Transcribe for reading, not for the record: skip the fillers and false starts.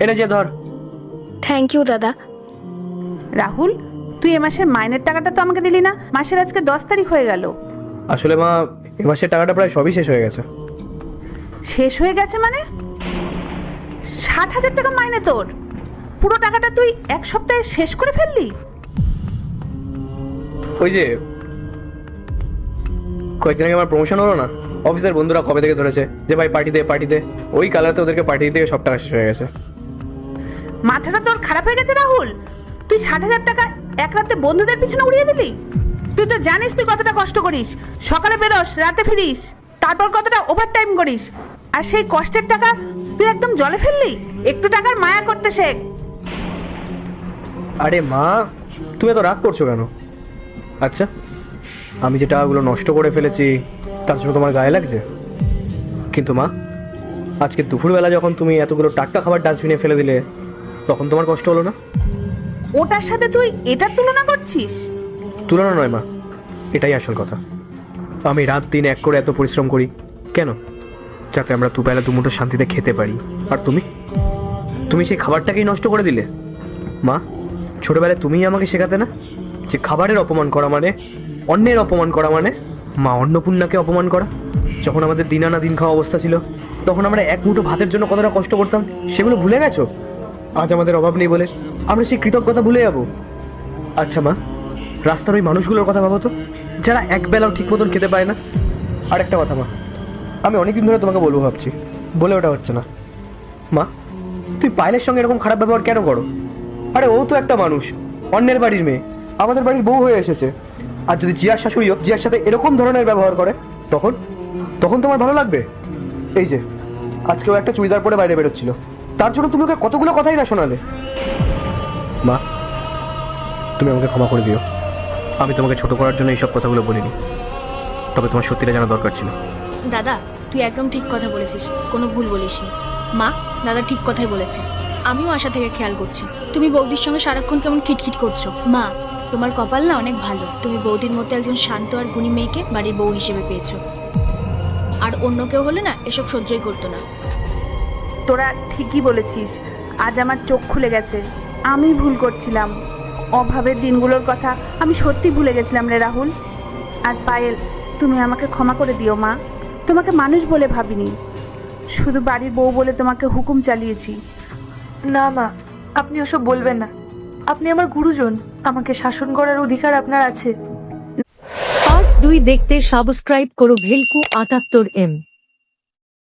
এটা যে ধর। থ্যাংক ইউ দাদা। রাহুল, তুই এ মাসের মাইনের টাকাটা তো আমাকে দিলি না। মাসের আজকে 10 তারিখ হয়ে গেল। আসলে মা, এ মাসের টাকাটা প্রায় সবই শেষ হয়ে গেছে। শেষ হয়ে গেছে মানে? 60,000 টাকা মাইনে তোর, পুরো টাকাটা তুই এক সপ্তাহে শেষ করে ফেললি? ওই যে কয়েকদিন আগে আমার প্রমোশন হলো না, অফিসের বন্ধুরা কবে থেকে ধরেছে যে ভাই পার্টি দে পার্টি দে, ওই কালাতে ওদেরকে পার্টি দিতে সব টাকা শেষ হয়ে গেছে। মাথাটা তোর খারাপ হয়ে গেছে রাহুল। তুই 60,000 টাকা এক রাতে বন্ধুদের পিছনে উড়িয়ে দিলি। তুই তো জানিস তুই কতটা কষ্ট করিস, সকালে বেরোস রাতে ফিরিস, তারপর কতটা ওভার টাইম করিস, আর সেই কষ্টের টাকা তুই একদম জলে ফেললি। একটু টাকার মায়া করতে শেখ। আরে মা, তুমি এত রাগ করছো কেন? আচ্ছা, আমি যে টাকাগুলো নষ্ট করে ফেলেছি তার জন্য তোমার গায়ে লাগছে? কিন্তু মা, আজকে দুপুরবেলা যখন তুমি এতগুলো টাটকা খাবার ডাস্টবিনে ফেলে দিলে তখন তোমার কষ্ট হলো না? ওটার সাথে তুই এটার তুলনা করছিস? তুলনা নয় মা, এটাই আসল কথা। আমি রাত দিন এক করে এত পরিশ্রম করি কেন? যাতে আমরা দুবেলা দুমুঠো শান্তিতে খেতে পারি। আর তুমি সেই খাবারটাকেই নষ্ট করে দিলে। মা, ছোটবেলায় তুমিই আমাকে শেখাতে না যে খাবারের অপমান করা মানে অন্যের অপমান করা, মানে মা অন্নপূর্ণাকে অপমান করা। যখন আমাদের দিন আনা দিন খাওয়া অবস্থা ছিল তখন আমরা এক মুঠো ভাতের জন্য কতটা কষ্ট করতাম, সেগুলো ভুলে গেছো? আজ আমাদের অভাব নেই বলে আমরা সেই কৃতজ্ঞতা ভুলে যাবো? আচ্ছা মা, রাস্তার ওই মানুষগুলোর কথা ভাবো তো, যারা এক বেলাও ঠিক মতন খেতে পায় না। আর একটা কথা মা, আমি অনেকদিন ধরে তোমাকে বলবো ভাবছি, বলে ওটা হচ্ছে না। মা, তুই পায়েলের সঙ্গে এরকম খারাপ ব্যবহার কেন করো? আরে ও তো একটা মানুষ, অন্যের বাড়ির মেয়ে, আমাদের বাড়ির বউ হয়ে এসেছে। আর যদি জিয়ার শাশুড়িও জিয়ার সাথে এরকম ধরনের ব্যবহার করে তখন তখন তোমার ভালো লাগবে? এই যে আজকেও একটা চুড়িদার পরে বাইরে বেরোচ্ছিল, তার জন্য তুমি ওকে কতগুলো কথাই না শোনালে। মা, তুমি আমাকে ক্ষমা করে দিও। আমি তোমাকে ছোট করার জন্য এইসব কথাগুলো বলিনি, তবে তোমার সত্যিটা জানা দরকার ছিল। দাদা, তুই একদম ঠিক কথা বলেছিস, কোনো ভুল বলিসনি। মা, দাদা ঠিক কথাই বলেছে। আমিও আশা থেকে খেয়াল করছি তুমি বৌদির সঙ্গে সারাক্ষণ কেমন খিটখিট করছো। মা, তোমার কপাল না অনেক ভালো, তুমি বৌদির মতো একজন শান্ত আর গুণী মেয়েকে বাড়ির বউ হিসেবে পেয়েছো। আর অন্য কেউ হলে না এসব সহ্যই করতো না। তোরা ঠিকই বলেছিস, আজ আমার চোখ খুলে গেছে। আমি ভুল করছিলাম, অভাবের দিনগুলোর কথা আমি সত্যি ভুলে গেছিলাম রে রাহুল। আর পায়েল, তুমি আমাকে ক্ষমা করে দিও মা। তোমাকে মানুষ বলে ভাবিনি, শুধু বাড়ির বউ বলে তোমাকে হুকুম চালিয়েছি। না মা, আপনি ওসব বলবেন না। আপনি আমার গুরুজন, আমাকে শাসন করার অধিকার আপনার আছে। পার্ট 2 দেখতে সাবস্ক্রাইব করো ভেলকু 78M।